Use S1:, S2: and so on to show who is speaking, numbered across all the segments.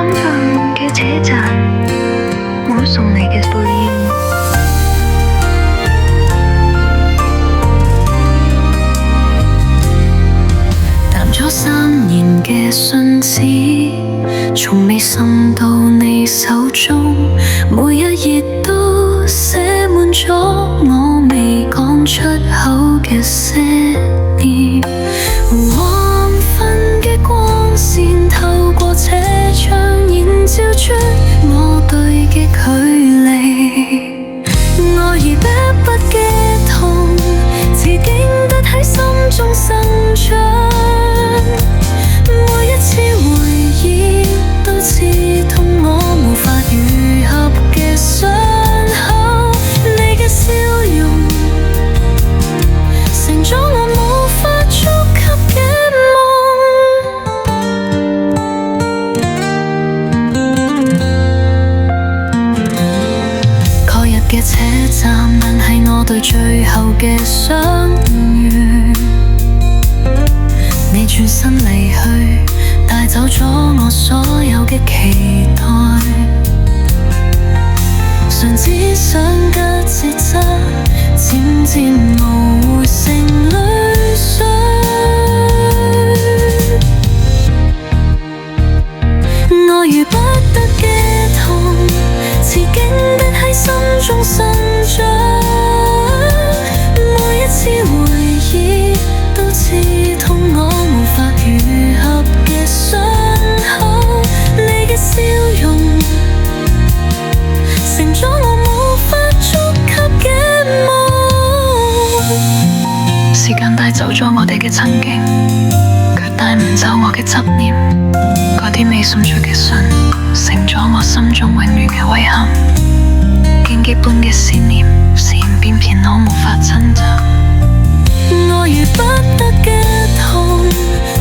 S1: 黃昏嘅車站，我送你嘅背影。淡咗3年嘅信紙，從未滲到你手中，每一頁都寫滿咗我未講出口嘅些念。黃昏嘅光線透過車窗，映照出我對嘅距離。愛如迫不嘅痛，自經不喺心中生長。每一次回憶都刺痛我無法愈合嘅傷口，你嘅笑容成咗我無法觸及嘅夢。蓋日嘅車站，但係我對最後嘅相遇。你轉身離去，帶走咗我所有嘅期待。常只想跟節奏，漸漸模糊成淚水。愛如不得嘅痛，似經不喺心中生長。每一次回憶都刺痛我無法愈合嘅傷口，你嘅笑容成咗我無法觸及嘅夢。時間帶走咗我哋嘅曾經，卻帶唔走我嘅執念。嗰啲未送出嘅信，成咗我心中永遠嘅遺憾。荊棘般嘅思念，試驗偏偏我無法掙扎。愛如不得嘅痛，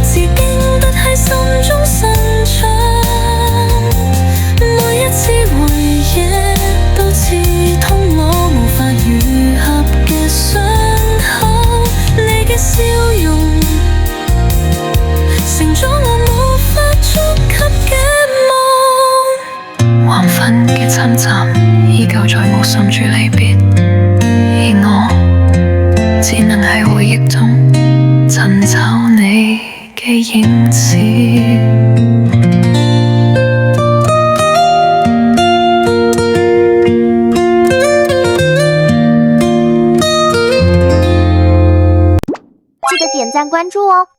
S1: 自經不喺心中生長。每一次回憶都刺痛我無法愈合嘅傷口，你嘅笑容成咗我無法觸及嘅夢。黃昏嘅車站，依舊再冇滲住離別，而我只能喺回憶中尋找你嘅影子。
S2: 記得點讚關注哦。